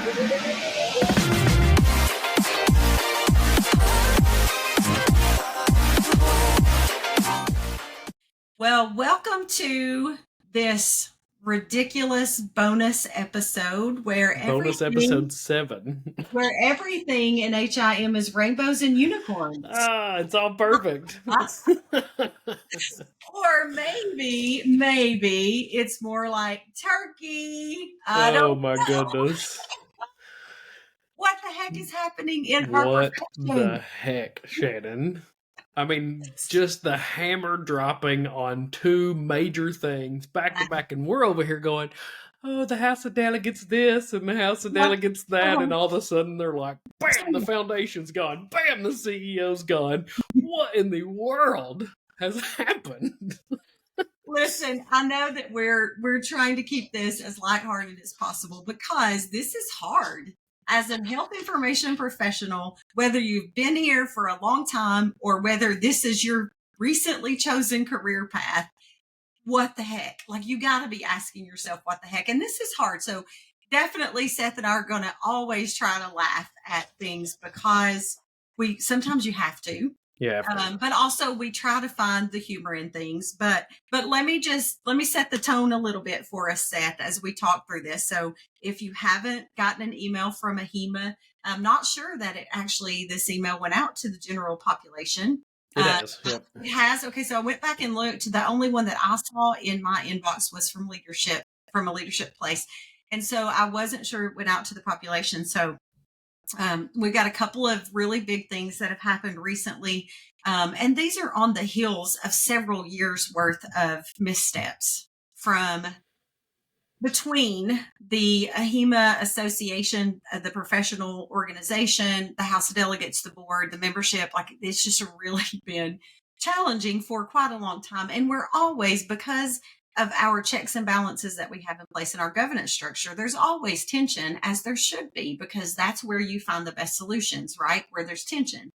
Well, welcome to this ridiculous bonus episode where Bonus episode 7. where everything in HIM is rainbows and unicorns. It's all perfect. Or maybe it's more like turkey. Oh my goodness. What the heck is happening in our What profession? the heck, Shannon? I mean, just the hammer dropping on two major things back to back, and we're over here going, oh, the House of Delegates this and the House of Delegates that, and all of a sudden they're like, bam, the foundation's gone, bam, the CEO's gone. What in the world has happened? Listen, I know that we're trying to keep this as lighthearted as possible because this is hard. As a health information professional, whether you've been here for a long time or whether this is your recently chosen career path, what the heck? Like, you got to be asking yourself, what the heck? And this is hard. So definitely Seth and I are going to always try to laugh at things because sometimes you have to. Yeah. But also we try to find the humor in things. But let me set the tone a little bit for us, Seth, as we talk through this. So if you haven't gotten an email from AHIMA, I'm not sure that this email went out to the general population. It has. Yep. It has. Okay. So I went back and looked. The only one that I saw in my inbox was from a leadership place. And so I wasn't sure it went out to the population. So we've got a couple of really big things that have happened recently. And these are on the heels of several years worth of missteps from between the AHIMA Association, the professional organization, the House of Delegates, the board, the membership. Like, it's just really been challenging for quite a long time. And we're always, because of our checks and balances that we have in place in our governance structure, there's always tension, as there should be, because that's where you find the best solutions, right? Where there's tension.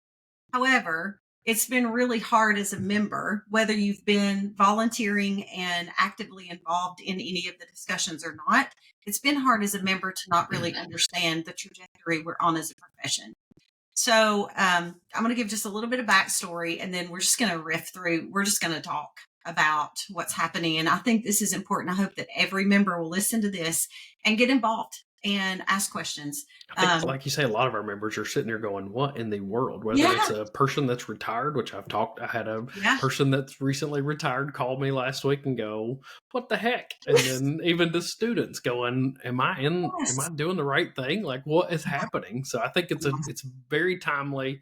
However, it's been really hard as a member, whether you've been volunteering and actively involved in any of the discussions or not. It's been hard as a member to not really understand the trajectory we're on as a profession. So I'm going to give just a little bit of backstory, and then we're just going to riff through. We're just going to talk about what's happening. And I think this is important. I hope that every member will listen to this and get involved and ask questions. I think, like you say, a lot of our members are sitting there going, what in the world? Whether it's a person that's retired, which I had a person that's recently retired call me last week and go, what the heck? And then even the students going, am I doing the right thing? Like, what is happening? So I think it's very timely.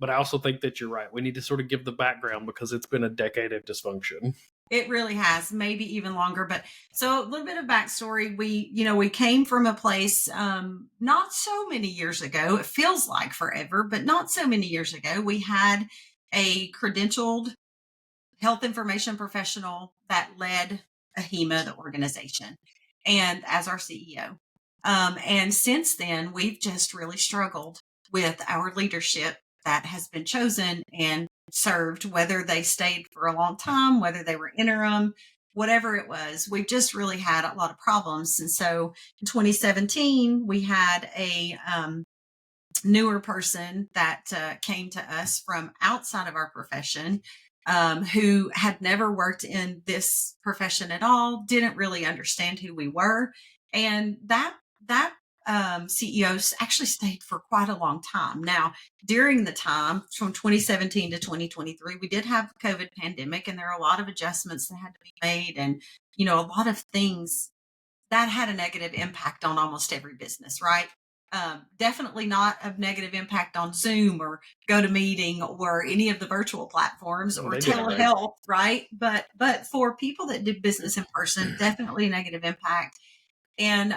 But I also think that you're right. We need to sort of give the background because it's been a decade of dysfunction. It really has, maybe even longer. But so a little bit of backstory. We came from a place not so many years ago. It feels like forever, but not so many years ago. We had a credentialed health information professional that led AHIMA, the organization, and as our CEO. And since then, we've just really struggled with our leadership that has been chosen and served, whether they stayed for a long time, whether they were interim, whatever it was. We've just really had a lot of problems. And so in 2017, we had a newer person that came to us from outside of our profession, who had never worked in this profession at all, didn't really understand who we were. And that CEOs actually stayed for quite a long time. Now, during the time from 2017 to 2023, we did have the COVID pandemic, and there are a lot of adjustments that had to be made, and a lot of things that had a negative impact on almost every business, right? Definitely not a negative impact on Zoom or GoToMeeting or any of the virtual platforms or telehealth, right? But for people that did business in person, definitely a negative impact. And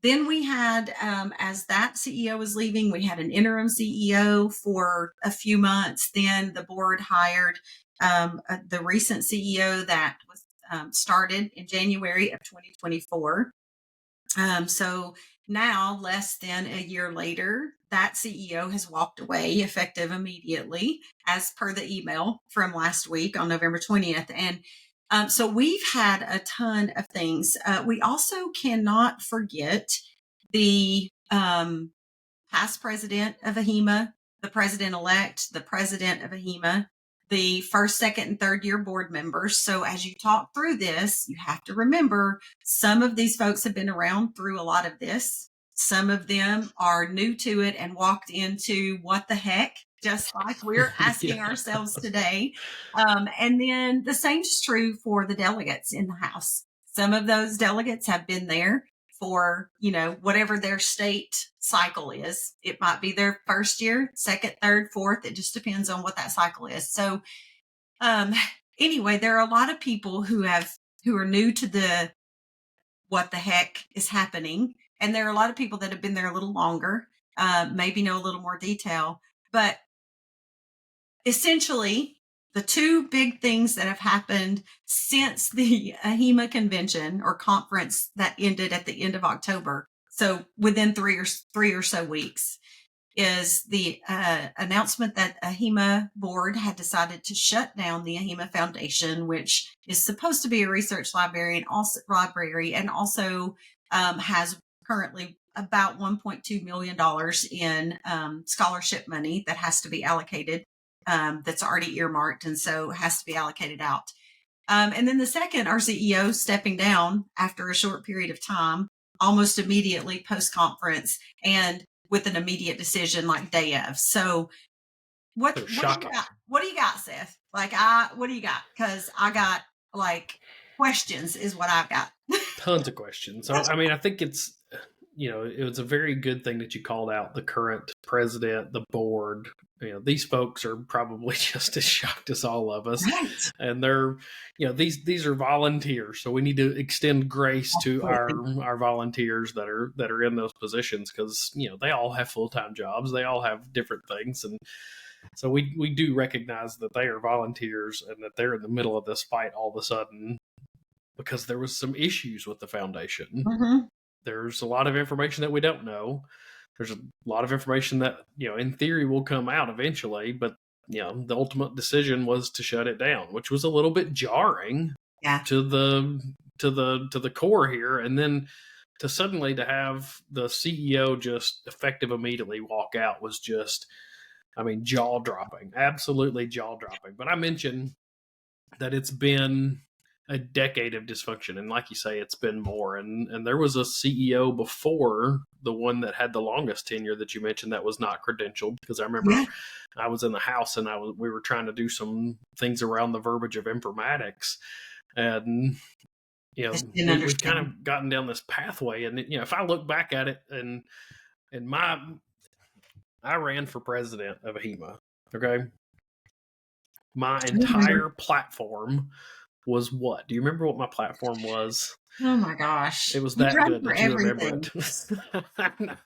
then we had, as that CEO was leaving, we had an interim CEO for a few months. Then the board hired the recent CEO that was started in January of 2024. So now, less than a year later, that CEO has walked away, effective immediately, as per the email from last week on November 20th. And so we've had a ton of things. We also cannot forget the past president of AHIMA, the president-elect, the president of AHIMA, the first, second, and third year board members. So as you talk through this, you have to remember some of these folks have been around through a lot of this. Some of them are new to it and walked into what the heck, just like we're asking ourselves today. And then the same is true for the delegates in the House. Some of those delegates have been there for, whatever their state cycle is. It might be their first year, second, third, fourth. It just depends on what that cycle is. So anyway, there are a lot of people who are new to the what the heck is happening. And there are a lot of people that have been there a little longer, maybe know a little more detail. But essentially, the two big things that have happened since the AHIMA convention or conference that ended at the end of October, so within three or so weeks, is the announcement that AHIMA board had decided to shut down the AHIMA Foundation, which is supposed to be a research library and also has currently about $1.2 million in scholarship money that has to be allocated, that's already earmarked, and so has to be allocated out. And then the second, our CEO stepping down after a short period of time, almost immediately post-conference, and with an immediate decision like day of. So what do you got, Seth? What do you got? Because I got questions is what I've got. Tons of questions. So, I mean, I think it's, it was a very good thing that you called out the current president, the board. These folks are probably just as shocked as all of us. Right. And they're, these are volunteers. So we need to extend grace to our volunteers that are in those positions, because, they all have full-time jobs. They all have different things. And so we do recognize that they are volunteers and that they're in the middle of this fight all of a sudden because there was some issues with the foundation. Mm-hmm. There's a lot of information that we don't know. There's a lot of information that, in theory will come out eventually, but, the ultimate decision was to shut it down, which was a little bit jarring to the core here. And then to suddenly to have the CEO just effective immediately walk out was just, jaw dropping, absolutely jaw dropping. But I mentioned that it's been a decade of dysfunction, and like you say, it's been more. And there was a CEO before the one that had the longest tenure that you mentioned that was not credentialed, because I remember I was in the House and we were trying to do some things around the verbiage of informatics, and we've kind of gotten down this pathway. And if I look back at it, and I ran for president of AHIMA, okay, my entire platform was what? Do you remember what my platform was? Oh my gosh. It was that good that you remember it.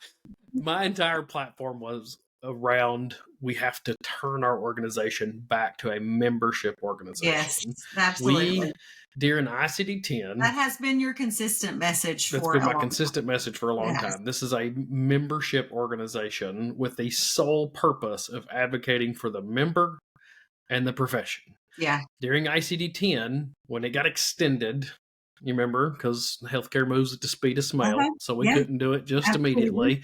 My entire platform was around, we have to turn our organization back to a membership organization. Yes, absolutely. During ICD-10, that has been your consistent message for that's been my consistent message for a long time. This is a membership organization with the sole purpose of advocating for the member and the profession. Yeah. During ICD-10, when it got extended, you remember, because healthcare moves at the speed of smell, so we couldn't do it just immediately.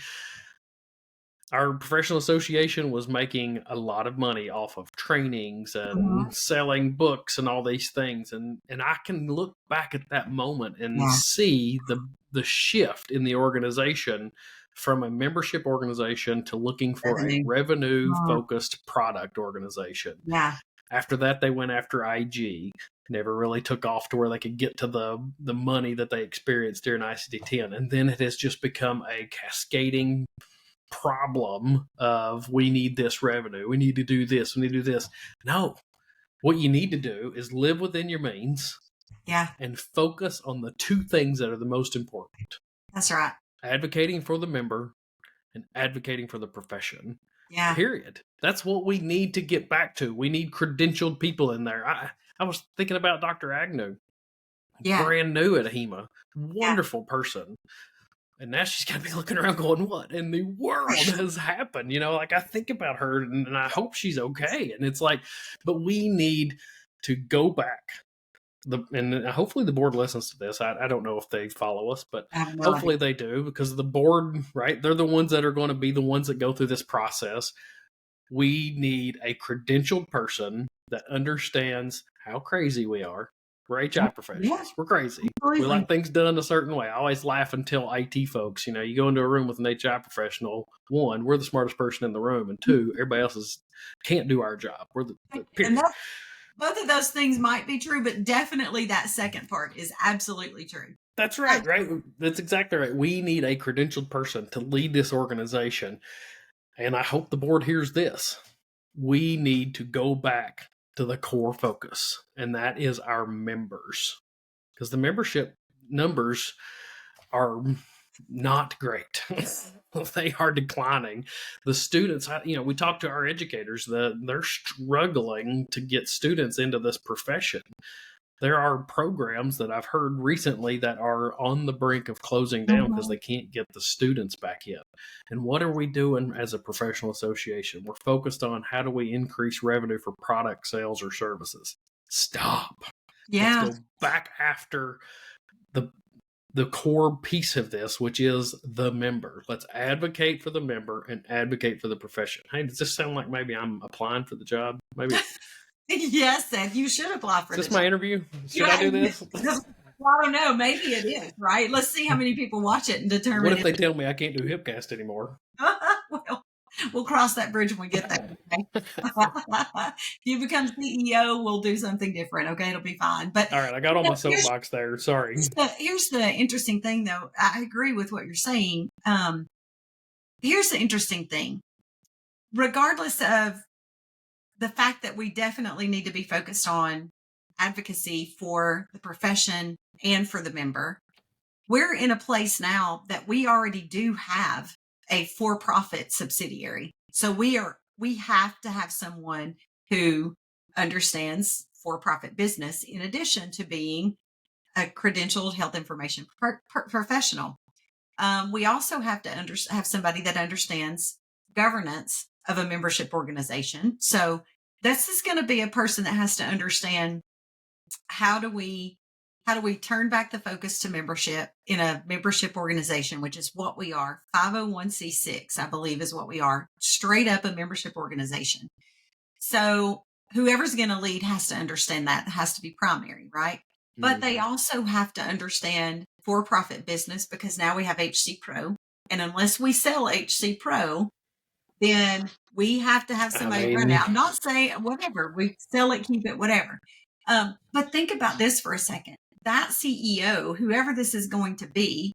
Our professional association was making a lot of money off of trainings and selling books and all these things. And I can look back at that moment and see the shift in the organization from a membership organization to looking for a revenue-focused product organization. Yeah. After that, they went after IG. Never really took off to where they could get to the money that they experienced during ICD-10. And then it has just become a cascading problem of, we need this revenue. We need to do this. We need to do this. No. What you need to do is live within your means. Yeah. And focus on the two things that are the most important. That's right. Advocating for the member and advocating for the profession. Yeah. Period. That's what we need to get back to. We need credentialed people in there. I was thinking about Dr. Agnew. Yeah. Brand new at AHIMA. Wonderful person. And now she's got to be looking around going, what in the world has happened? I think about her and I hope she's okay. And it's like, but we need to go back and hopefully the board listens to this. I don't know if they follow us, but No hopefully idea. they do, because the board, right? They're the ones that are going to be the ones that go through this process. We need a credentialed person that understands how crazy we are. We're HI Yeah, professionals. We're crazy. We absolutely. like things done a certain way. I always laugh and tell IT folks, you go into a room with an HI professional. One, we're the smartest person in the room, and two, everybody else can't do our job. We're the And period. both of those things might be true, but definitely that second part is absolutely true. That's right, right? That's exactly right. We need a credentialed person to lead this organization. And I hope the board hears this. We need to go back to the core focus, and that is our members. Because the membership numbers are not great. They are declining. The students, we talk to our educators, they're struggling to get students into this profession. There are programs that I've heard recently that are on the brink of closing down because they can't get the students back in. And what are we doing as a professional association? We're focused on how do we increase revenue for product sales or services. Stop. Yeah. Let's go back after the core piece of this, which is the member. Let's advocate for the member and advocate for the profession. Hey, does this sound like maybe I'm applying for the job? Maybe. Yes, Seth, you should apply for Is the this my job. interview? Should I do this? Well, I don't know. Maybe it is, right? Let's see how many people watch it and determine. What if they tell me I can't do HIPcast anymore? Well, we'll cross that bridge when we get there. Okay? If you become CEO, we'll do something different. Okay, it'll be fine. But all right, I got on my soapbox there. Sorry. Here's the interesting thing, though. I agree with what you're saying. Here's the interesting thing. Regardless of the fact that we definitely need to be focused on advocacy for the profession and for the member, we're in a place now that we already do have a for-profit subsidiary. So we have to have someone who understands for-profit business in addition to being a credentialed health information professional. We also have to have somebody that understands governance of a membership organization. So this is going to be a person that has to understand how do we turn back the focus to membership in a membership organization, which is what we are. 501c6, I believe, is what we are. Straight up a membership organization. So whoever's going to lead has to understand that. It has to be primary, right? But they also have to understand for-profit business, because now we have HC Pro. And unless we sell HC Pro, then we have to have somebody run it. I'm not saying whatever, we sell it, keep it, whatever. But think about this for a second. That CEO, whoever this is going to be,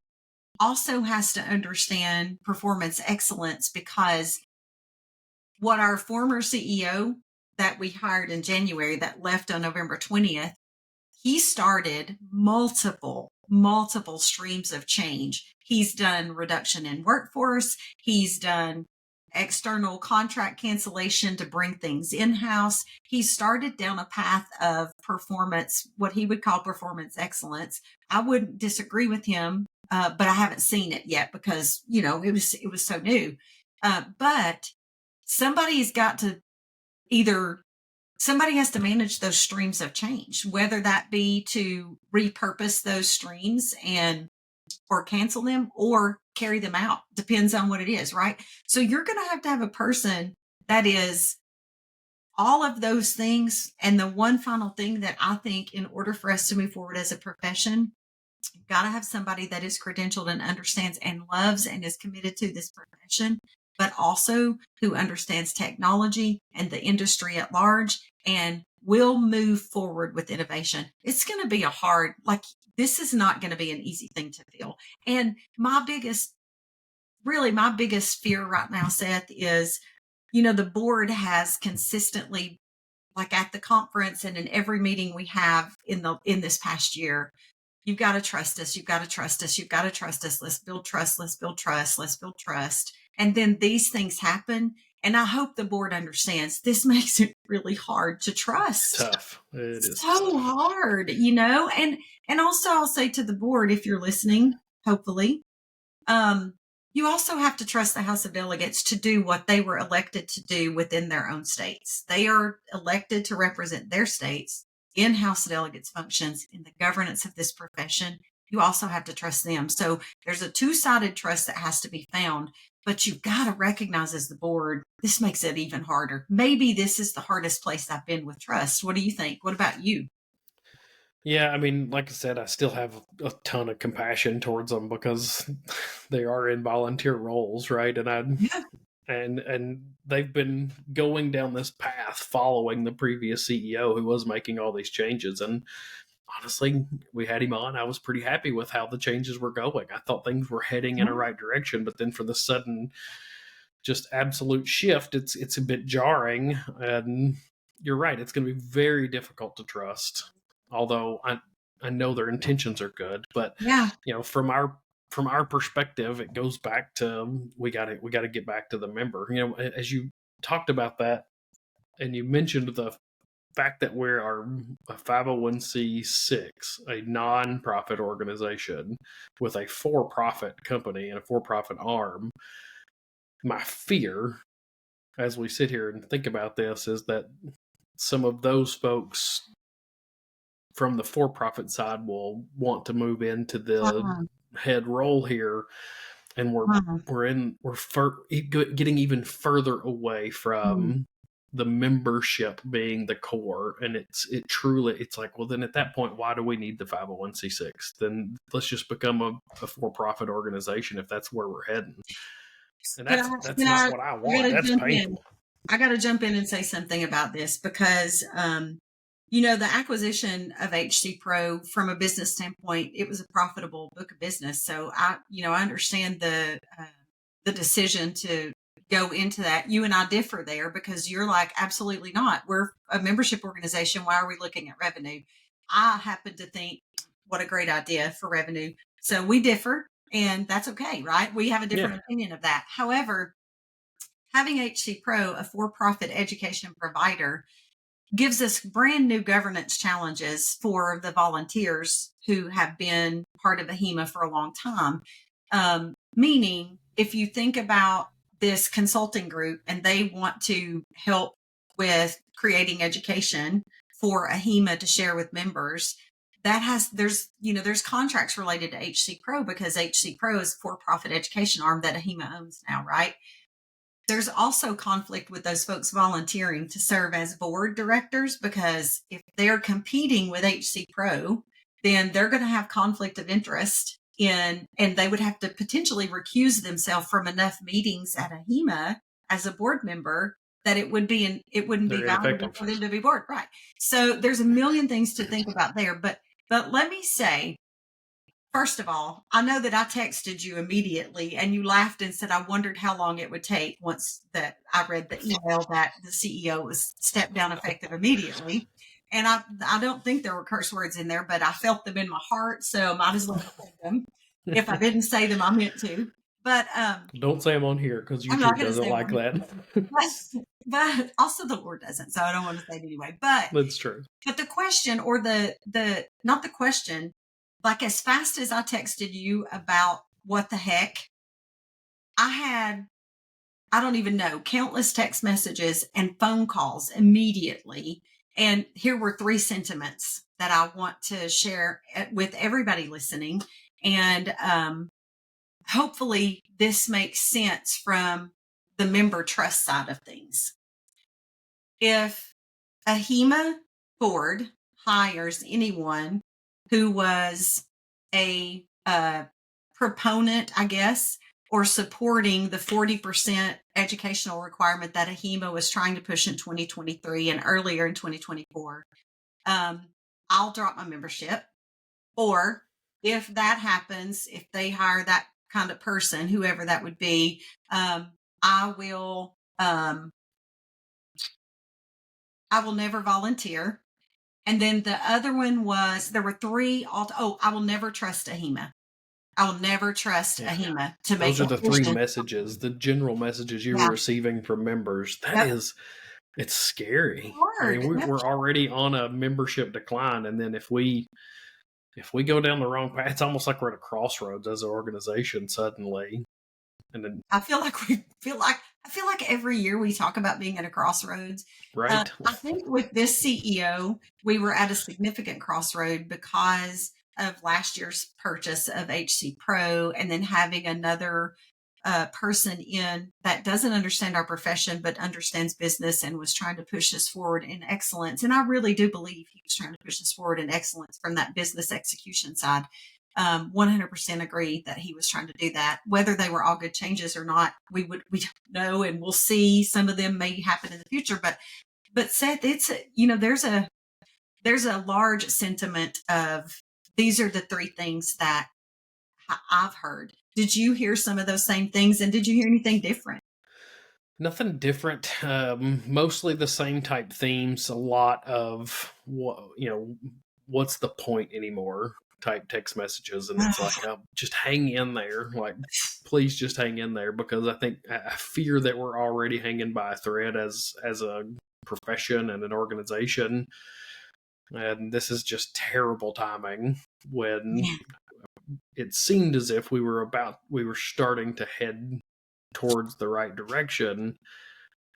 also has to understand performance excellence, because what our former CEO that we hired in January that left on November 20th, he started multiple streams of change. He's done reduction in workforce. He's done external contract cancellation to bring things in-house. He started down a path of performance, what he would call performance excellence. I wouldn't disagree with him, but I haven't seen it yet because, it was so new. But somebody's got to somebody has to manage those streams of change, whether that be to repurpose those streams or cancel them or carry them out. Depends on what it is, right? So you're going to have a person that is all of those things. And the one final thing that I think, in order for us to move forward as a profession, you've got to have somebody that is credentialed and understands and loves and is committed to this profession, but also who understands technology and the industry at large and will move forward with innovation. It's going to be this is not going to be an easy thing to fill. And my biggest fear right now, Seth, is, the board has consistently, like at the conference and in every meeting we have in this past year, you've got to trust us. You've got to trust us. You've got to trust us. Let's build trust. Let's build trust. Let's build trust. And then these things happen. And I hope the board understands this makes it really hard to trust. Tough. It is so hard, and also I'll say to the board, if you're listening, hopefully, you also have to trust the House of Delegates to do what they were elected to do within their own states. They are elected to represent their states in-house delegates functions in the governance of this profession, you also have to trust them. So there's a two-sided trust that has to be found, but you've got to recognize as the board, this makes it even harder. Maybe this is the hardest place I've been with trust. What do you think? What about you? Yeah, I mean, like I said, I still have a ton of compassion towards them because they are in volunteer roles, right? Yeah. And they've been going down this path following the previous CEO who was making all these changes. And honestly, we had him on. I was pretty happy with how the changes were going. I thought things were heading in a right direction, but then for the sudden, just absolute shift, it's a bit jarring. And you're right; it's going to be very difficult to trust. Although I know their intentions are good, but Yeah. from our perspective, it goes back to we got to get back to the member. As you talked about that, and you mentioned the fact that we are a 501c6, a non-profit organization with a for-profit company and a for-profit arm. My fear, as we sit here and think about this, is that some of those folks from the for-profit side will want to move into the head role here, and getting even further away from the membership being the core. And it's like, well, then at that point, why do we need the 501c6? Then let's just become a for-profit organization if that's where we're heading. And that's not what I want. That's painful. I got to jump in and say something about this because, the acquisition of HC Pro from a business standpoint, it was a profitable book of business. So I understand the decision to go into that. You and I differ there because you're like, absolutely not. We're a membership organization. Why are we looking at revenue? I happen to think, what a great idea for revenue. So we differ, and that's okay, right? We have a different opinion of that. However, having HC Pro, a for-profit education provider, gives us brand new governance challenges for the volunteers who have been part of AHIMA for a long time. Meaning, if you think about this consulting group and they want to help with creating education for AHIMA to share with members, there's contracts related to HC Pro because HC Pro is a for-profit education arm that AHIMA owns now, right? There's also conflict with those folks volunteering to serve as board directors because if they're competing with HC Pro, then they're going to have conflict of interest and they would have to potentially recuse themselves from enough meetings at AHIMA as a board member that it wouldn't be valuable for them to be board. Right. So there's a million things to think about there. But let me say, first of all, I know that I texted you immediately and you laughed and said, I wondered how long it would take once that I read the email that the CEO was stepped down effective immediately. And I don't think there were curse words in there, but I felt them in my heart. So I might as well say them. If I didn't say them, I meant to. But don't say them on here because YouTube doesn't like that. But also the Lord doesn't. So I don't want to say it anyway. But that's true. But the question, or not the question, like as fast as I texted you about what the heck, I had, I don't even know, countless text messages and phone calls immediately. And here were 3 sentiments that I want to share with everybody listening. And hopefully this makes sense from the member trust side of things. If AHIMA board hires anyone who was a proponent, I guess, or supporting the 40% educational requirement that AHIMA was trying to push in 2023 and earlier in 2024, I'll drop my membership. Or if that happens, if they hire that kind of person, whoever that would be, I will never volunteer. And then the other one was, there were 3. I will never trust AHIMA. I will never trust AHIMA to make. Those are the 3 messages, the general messages you were receiving from members. It's scary. I mean, we're already on a membership decline. And then if we go down the wrong path, it's almost like we're at a crossroads as an organization suddenly. And then I feel like every year we talk about being at a crossroads. right. I think with this CEO, we were at a significant crossroad because of last year's purchase of HC Pro, and then having another person in that doesn't understand our profession but understands business and was trying to push us forward in excellence. And I really do believe he was trying to push us forward in excellence from that business execution side. 100% agree that he was trying to do that. Whether they were all good changes or not, we don't know, and we'll see. Some of them may happen in the future, but Seth, it's there's a large sentiment of these are the three things that I've heard. Did you hear some of those same things, and did you hear anything different? Nothing different. Mostly the same type themes. A lot of what's the point anymore? Type text messages, and it's like, just hang in there. Like, please just hang in there, because I fear that we're already hanging by a thread as a profession and an organization, and this is just terrible timing when it seemed as if we were starting to head towards the right direction,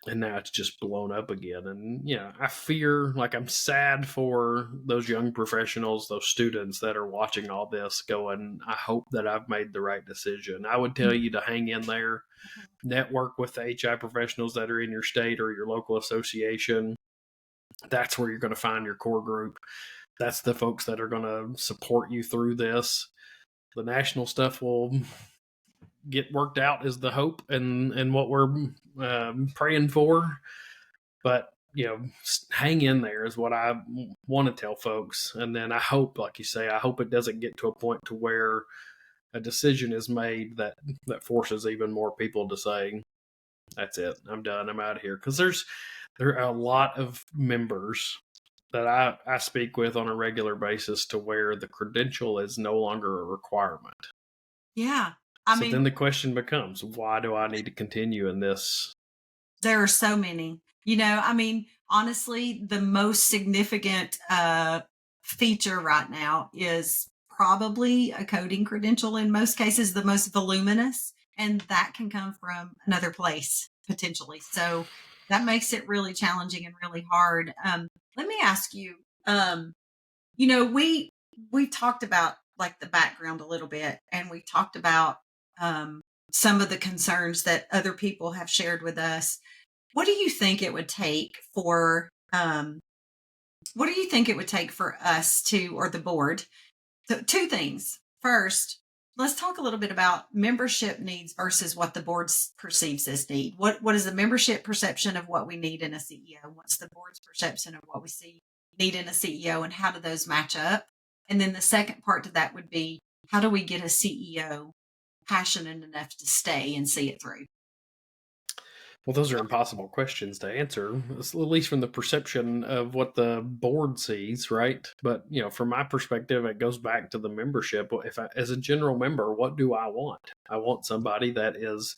and now it's just blown up again. And I fear, like, I'm sad for those young professionals, those students that are watching all this going, I hope that I've made the right decision. I would tell you to hang in there, network with the HI professionals that are in your state or your local association. That's where you're going to find your core group. That's the folks that are going to support you through this. The national stuff will get worked out, is the hope and what we're praying for. But hang in there is what I want to tell folks. And then I hope, like you say, I hope it doesn't get to a point to where a decision is made that forces even more people to say, that's it, I'm done, I'm out of here. Because there are a lot of members that I speak with on a regular basis to where the credential is no longer a requirement. Yeah. Then the question becomes, why do I need to continue in this? There are so many. Honestly, the most significant feature right now is probably a coding credential, in most cases, the most voluminous, and that can come from another place potentially. So that makes it really challenging and really hard. Let me ask you, we talked about like the background a little bit, and we talked about some of the concerns that other people have shared with us. What do you think it would take for us to, or the board? So two things. First, let's talk a little bit about membership needs versus what the board perceives as need. What is the membership perception of what we need in a CEO? What's the board's perception of what we need in a CEO, and how do those match up? And then the second part to that would be, how do we get a CEO passionate enough to stay and see it through? Well, those are impossible questions to answer, at least from the perception of what the board sees, right? But, from my perspective, it goes back to the membership. As a general member, what do I want? I want somebody that is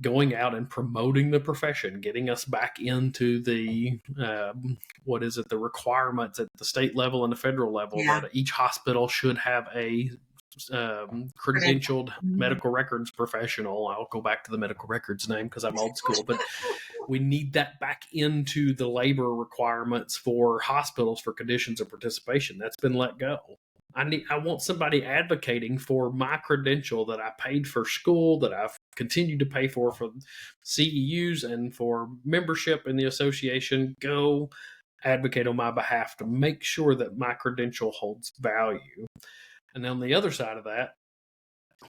going out and promoting the profession, getting us back into the, the requirements at the state level and the federal level, that each hospital should have a credentialed medical records professional. I'll go back to the medical records name because I'm old school, but we need that back into the labor requirements for hospitals for conditions of participation. That's been let go. I want somebody advocating for my credential that I paid for school, that I've continued to pay for CEUs and for membership in the association. Go advocate on my behalf to make sure that my credential holds value. And on the other side of that,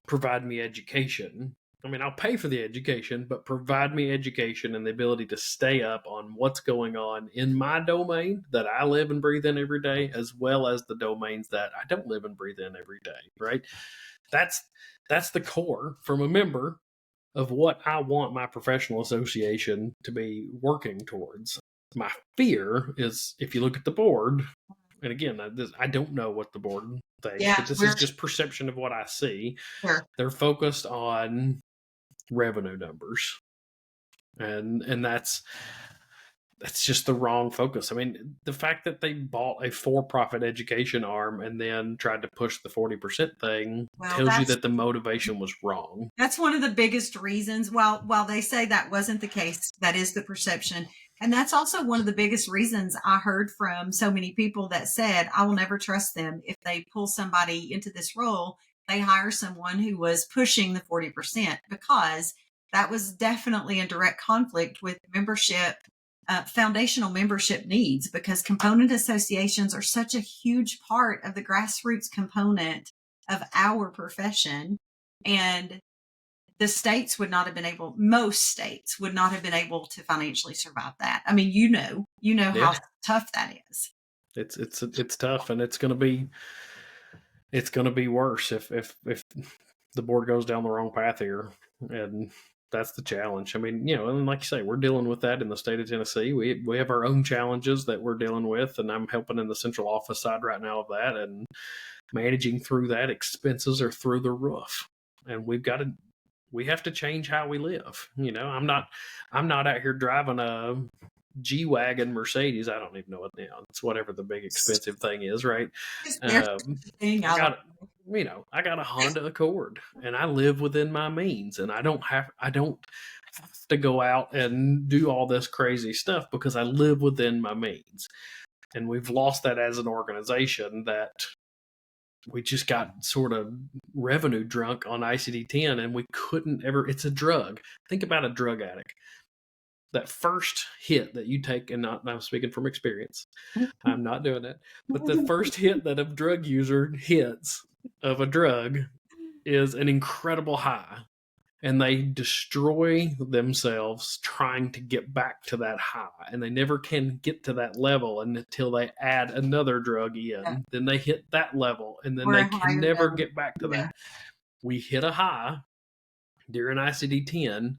provide me education. I'll pay for the education, but provide me education and the ability to stay up on what's going on in my domain that I live and breathe in every day, as well as the domains that I don't live and breathe in every day, right? That's the core from a member of what I want my professional association to be working towards. My fear is, if you look at the board, and again, I don't know what the board thinks, but this is just perception of what I see. Sure. They're focused on revenue numbers, and that's that's just the wrong focus. I mean, the fact that they bought a for-profit education arm and then tried to push the 40% thing tells you that the motivation was wrong. That's one of the biggest reasons. While they say that wasn't the case, that is the perception. And that's also one of the biggest reasons I heard from so many people that said, I will never trust them. If they pull somebody into this role, they hire someone who was pushing the 40%, because that was definitely in direct conflict with membership, foundational membership needs, because component associations are such a huge part of the grassroots component of our profession. And the states would not have been able, most states would not have been able to financially survive that. I mean, how tough that is. It's tough, and it's going to be worse if the board goes down the wrong path here. And that's the challenge. I mean, and like you say, we're dealing with that in the state of Tennessee. We have our own challenges that we're dealing with, and I'm helping in the central office side right now of that, and managing through that. Expenses are through the roof, and we have to change how we live. I'm not out here driving a G-Wagon Mercedes. I don't even know what it's whatever the big expensive thing is, right? I got a Honda Accord, and I live within my means, and I don't have to go out and do all this crazy stuff because I live within my means. And we've lost that as an organization, that we just got sort of revenue drunk on ICD-10, and we couldn't ever. It's a drug. Think about a drug addict. That first hit that you take, and I'm speaking from experience, I'm not doing it, but the first hit that a drug user hits of a drug is an incredible high, and they destroy themselves trying to get back to that high, and they never can get to that level until they add another drug in. Then they hit that level, and then they can never get back to that. We hit a high during ICD-10,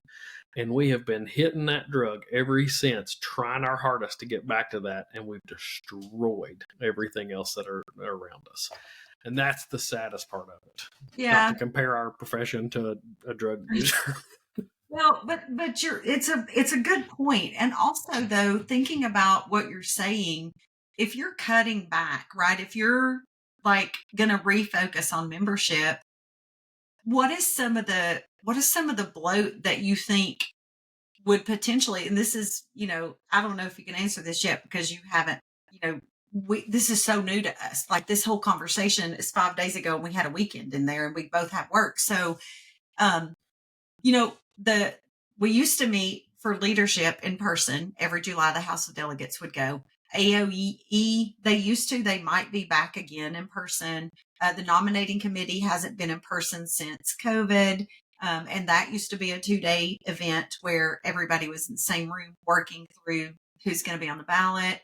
and we have been hitting that drug ever since, trying our hardest to get back to that, and we've destroyed everything else that are around us. And that's the saddest part of it. Not to compare our profession to a drug user. Well, but it's a good point. And also, though, thinking about what you're saying, if you're cutting back, right? If you're like going to refocus on membership, what is some of the bloat that you think would potentially, and this is, I don't know if you can answer this yet because you haven't, this is so new to us. Like, this whole conversation is 5 days ago, and we had a weekend in there, and we both have work. So, we used to meet for leadership in person every July. The House of Delegates would go. AOE, they might be back again in person. The nominating committee hasn't been in person since COVID. And that used to be a 2-day event where everybody was in the same room working through who's going to be on the ballot.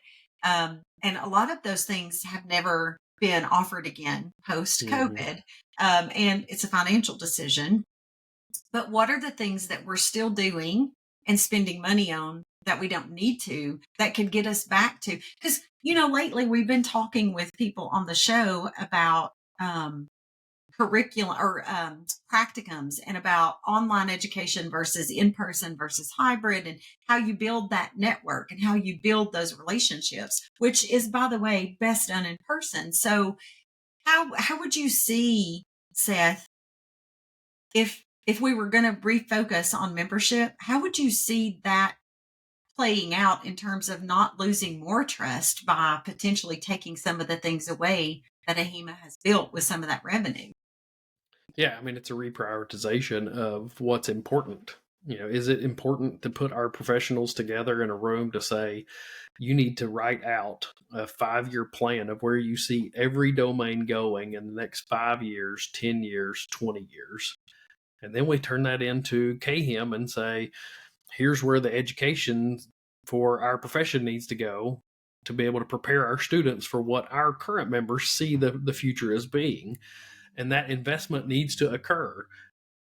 And a lot of those things have never been offered again post-COVID. And it's a financial decision. But what are the things that we're still doing and spending money on that we don't need to, that could get us back to? Because, lately we've been talking with people on the show about curriculum or practicums, and about online education versus in-person versus hybrid, and how you build that network and how you build those relationships, which is, by the way, best done in person. So how would you see, Seth, if we were going to refocus on membership, how would you see that playing out in terms of not losing more trust by potentially taking some of the things away that AHIMA has built with some of that revenue? Yeah, I mean, it's a reprioritization of what's important. Is it important to put our professionals together in a room to say, you need to write out a 5-year plan of where you see every domain going in the next 5 years, 10 years, 20 years. And then we turn that into CAHIM and say, here's where the education for our profession needs to go to be able to prepare our students for what our current members see the future as being. And that investment needs to occur.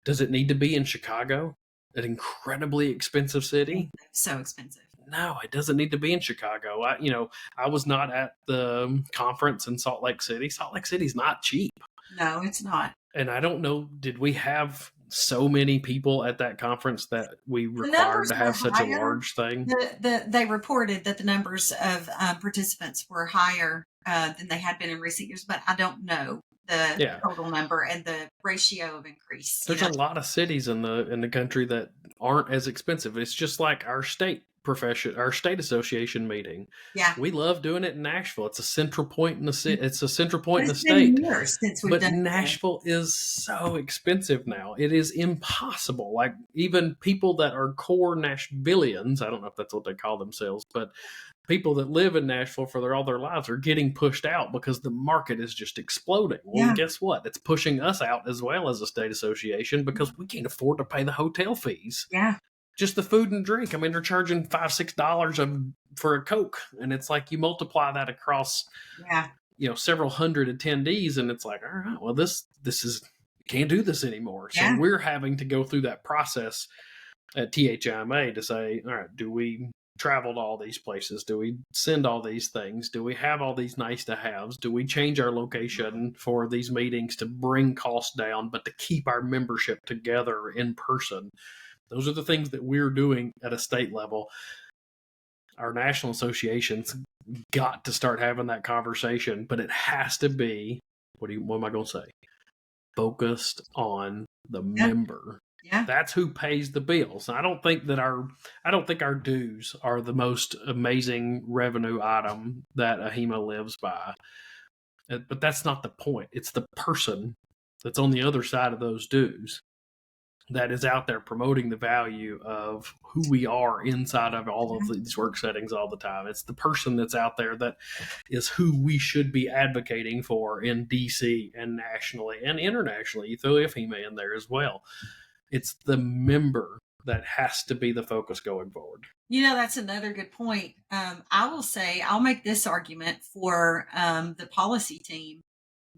Does it need to be in Chicago, an incredibly expensive city? So expensive. No, it doesn't need to be in Chicago. I was not at the conference in Salt Lake City. Salt Lake City's not cheap. No, it's not. And I don't know, did we have so many people at that conference that we required to have such a large thing? They reported that the numbers of participants were higher than they had been in recent years, but I don't know the total number and the ratio of increase. There's a lot of cities in the country that aren't as expensive. It's just like our state association meeting. Yeah, we love doing it in Nashville. It's a central point in the city. It's a central point in the state. Been years since we've but done Nashville is so expensive now. It is impossible. Like, even people that are core Nashvillians, I don't know if that's what they call themselves, but people that live in Nashville for all their lives are getting pushed out because the market is just exploding. Well, guess what? It's pushing us out as well as a state association because we can't afford to pay the hotel fees. Yeah. Just the food and drink. I mean, they're charging $5-6 for a Coke, and it's like you multiply that across, several hundred attendees, and it's like, all right, well, this is, can't do this anymore. So we're having to go through that process at THIMA to say, all right, do we travel to all these places? Do we send all these things? Do we have all these nice to haves? Do we change our location for these meetings to bring costs down, but to keep our membership together in person? Those are the things that we're doing at a state level. Our national associations got to start having that conversation, but it has to be, what am I going to say? Focused on the member. Yeah. That's who pays the bills. I don't think our dues are the most amazing revenue item that AHIMA lives by. But that's not the point. It's the person that's on the other side of those dues that is out there promoting the value of who we are inside of all of these work settings all the time. It's the person that's out there that is who we should be advocating for in DC and nationally and internationally. You throw AHIMA in there as well. It's the member that has to be the focus going forward. That's another good point. I will say, I'll make this argument for the policy team.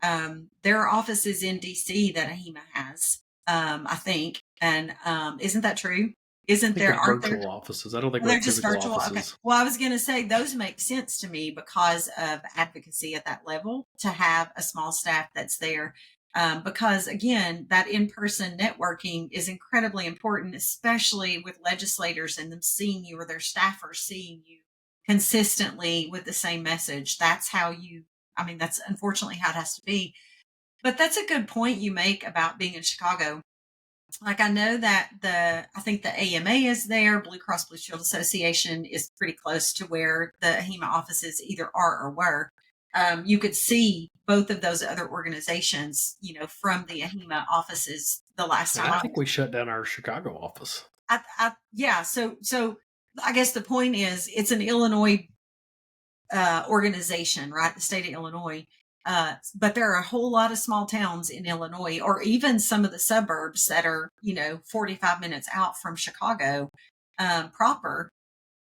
There are offices in DC that AHIMA has, I think. And isn't that true? Isn't there virtual offices? I don't think they're just virtual offices. Okay. Well, I was going to say those make sense to me because of advocacy at that level, to have a small staff that's there. Because again, that in-person networking is incredibly important, especially with legislators and them seeing you, or their staffers seeing you consistently with the same message. That's that's unfortunately how it has to be. But that's a good point you make about being in Chicago. Like, I know that I think the AMA is there. Blue Cross Blue Shield Association is pretty close to where the AHIMA offices either are or were. You could see both of those other organizations, from the AHIMA offices the last time. I think we shut down our Chicago office. So I guess the point is, it's an Illinois organization, right? The state of Illinois. But there are a whole lot of small towns in Illinois, or even some of the suburbs that are, 45 minutes out from Chicago proper,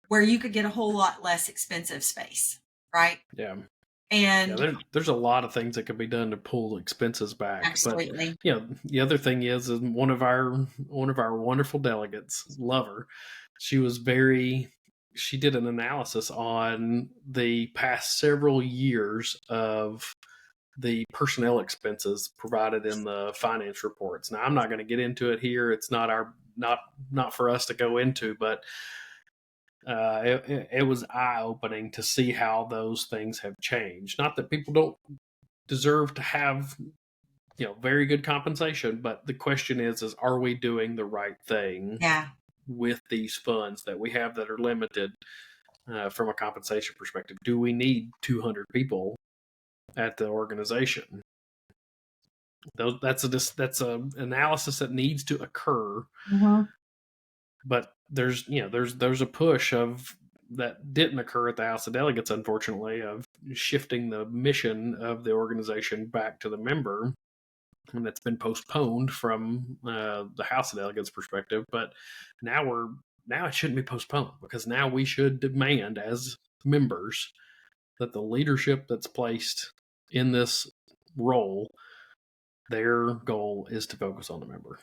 where you could get a whole lot less expensive space, right? Yeah. And there's a lot of things that could be done to pull expenses back. Absolutely. But the other thing is one of our wonderful delegates, love her, she did an analysis on the past several years of the personnel expenses provided in the finance reports. Now, I'm not going to get into it here. It's not for us to go into, but it was eye-opening to see how those things have changed. Not that people don't deserve to have, very good compensation, but the question is are we doing the right thing with these funds that we have that are limited from a compensation perspective? Do we need 200 people at the organization? That's a analysis that needs to occur. Mm-hmm. But there's a push of that didn't occur at the House of Delegates, unfortunately, of shifting the mission of the organization back to the member, and that's been postponed from the House of Delegates perspective. But now it shouldn't be postponed, because now we should demand as members that the leadership that's placed in this role, their goal is to focus on the member.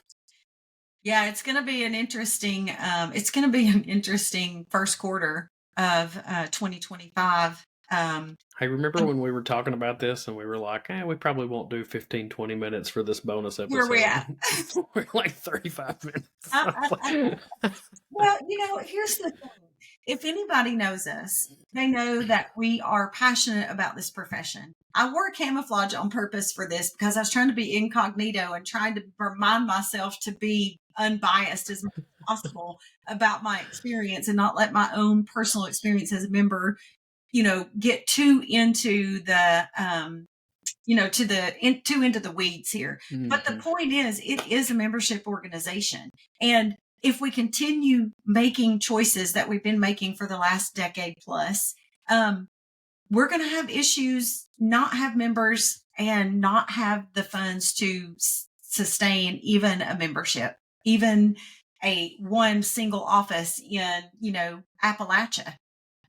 Yeah, it's going to be an interesting first quarter of 2025. I remember when we were talking about this and we were like, we probably won't do 15, 20 minutes for this bonus Where we episode. at? We're like 35 minutes. Well, here's the thing. If anybody knows us, they know that we are passionate about this profession. I wore camouflage on purpose for this because I was trying to be incognito and trying to remind myself to be unbiased as much as possible about my experience and not let my own personal experience as a member, get too into the too into the weeds here. Mm-hmm. But the point is, it is a membership organization. And if we continue making choices that we've been making for the last decade plus, we're going to have issues, not have members and not have the funds to sustain even a membership, even a one single office in, Appalachia,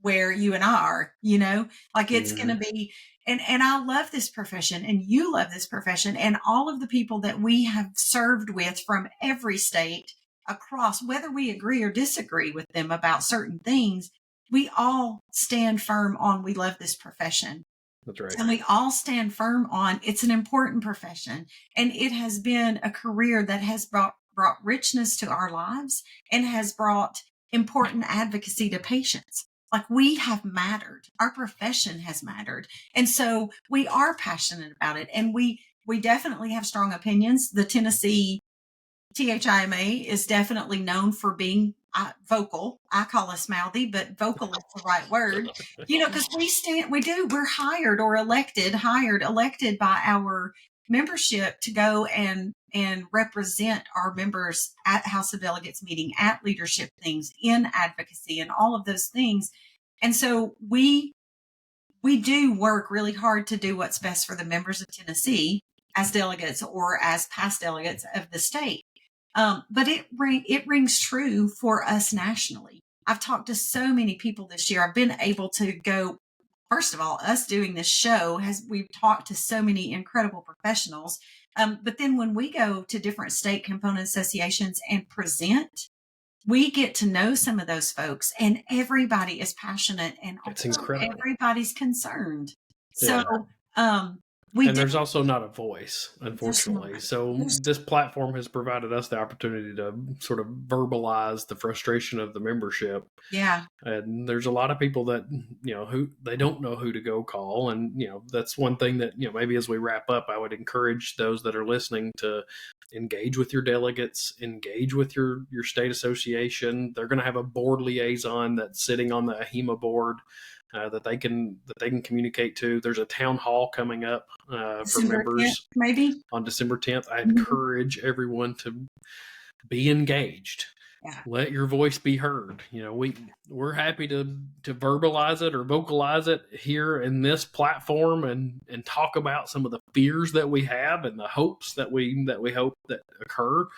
where you and I are, like it's mm-hmm. going to be, and I love this profession and you love this profession and all of the people that we have served with from every state across, whether we agree or disagree with them about certain things, we all stand firm on, we love this profession. That's right. And we all stand firm on, it's an important profession. And it has been a career that has brought richness to our lives and has brought important advocacy to patients. Like we have mattered. Our profession has mattered. And so we are passionate about it. And we definitely have strong opinions. The Tennessee THIMA is definitely known for being vocal. I call us mouthy, but vocal is the right word, because we're hired or elected by our membership to go and represent our members at House of Delegates meeting, at leadership things, in advocacy and all of those things. And so we do work really hard to do what's best for the members of Tennessee as delegates or as past delegates of the state. But it rings true for us nationally. I've talked to so many people this year. I've been able to go, first of all, us doing this show we've talked to so many incredible professionals. But then when we go to different state component associations and present, we get to know some of those folks and everybody is passionate and it's incredible. Everybody's concerned. Yeah. So, there's also not a voice, unfortunately. So this platform has provided us the opportunity to sort of verbalize the frustration of the membership. Yeah. And there's a lot of people that, who they don't know who to go call. And, that's one thing that, maybe as we wrap up, I would encourage those that are listening to engage with your delegates, engage with your state association. They're going to have a board liaison that's sitting on the AHIMA board. That they can communicate to. There's a town hall coming up for members 10th, maybe on December 10th. I encourage everyone to be engaged. Yeah. Let your voice be heard. We're happy to verbalize it or vocalize it here in this platform and talk about some of the fears that we have and the hopes that we hope that occur.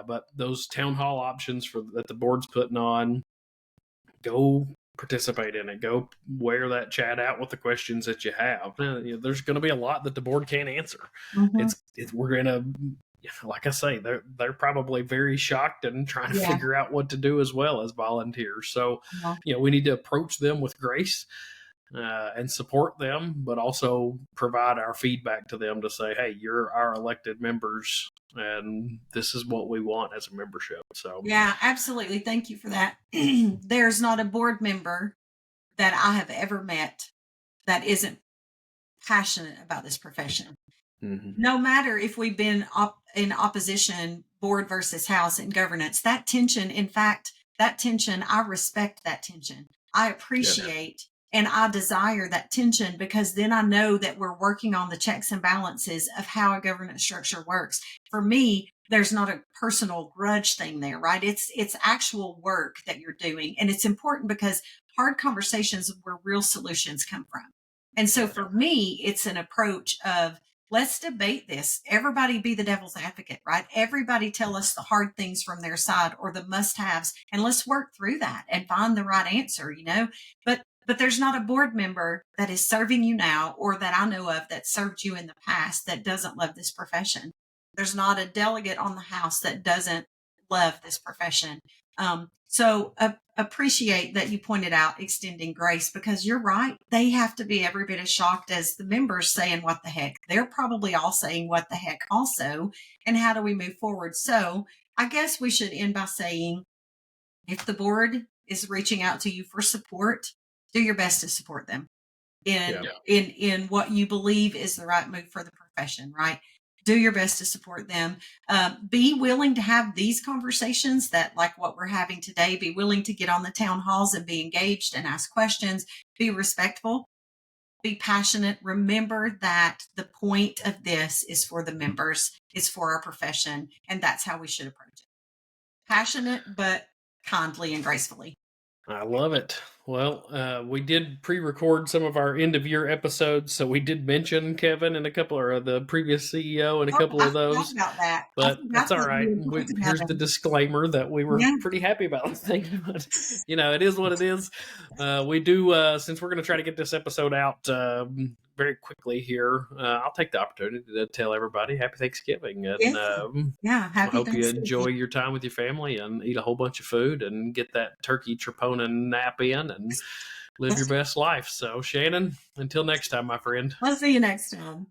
But those town hall options that the board's putting on, go participate in it. Go wear that chat out with the questions that you have. There's going to be a lot that the board can't answer. Mm-hmm. We're going to, like I say, they're probably very shocked and trying to figure out what to do as well as volunteers. So, we need to approach them with grace and support them, but also provide our feedback to them to say, hey, you're our elected members and this is what we want as a membership. So yeah, absolutely. Thank you for that. There's not a board member that I have ever met that isn't passionate about this profession. Mm-hmm. No matter if we've been in opposition, board versus house in governance, that tension, I respect that tension. I appreciate and I desire that tension because then I know that we're working on the checks and balances of how a governance structure works. For me, there's not a personal grudge thing there, right? It's actual work that you're doing. And it's important because hard conversations are where real solutions come from. And so for me, it's an approach of let's debate this. Everybody be the devil's advocate, right? Everybody tell us the hard things from their side or the must-haves, and let's work through that and find the right answer, But there's not a board member that is serving you now or that I know of that served you in the past that doesn't love this profession. There's not a delegate on the House that doesn't love this profession. So appreciate that you pointed out extending grace, because you're right. They have to be every bit as shocked as the members saying, what the heck? They're probably all saying, what the heck also? And how do we move forward? So I guess we should end by saying, if the board is reaching out to you for support, do your best to support them in what you believe is the right move for the profession, right? Do your best to support them. Be willing to have these conversations that, like what we're having today, be willing to get on the town halls and be engaged and ask questions, be respectful, be passionate. Remember that the point of this is for the members, it's for our profession, and that's how we should approach it. Passionate, but kindly and gracefully. I love it. Well, we did pre-record some of our end-of-year episodes, so we did mention Kevin and a couple, or the previous CEO and a couple of those. About that. But that's all right. Here's the disclaimer that we were pretty happy about the thing. But, it is what it is. We do, since we're going to try to get this episode out very quickly here, I'll take the opportunity to tell everybody Happy Thanksgiving. And I hope you enjoy your time with your family and eat a whole bunch of food and get that turkey troponin nap in and live your best life. So, Shannon, until next time, my friend. I'll see you next time.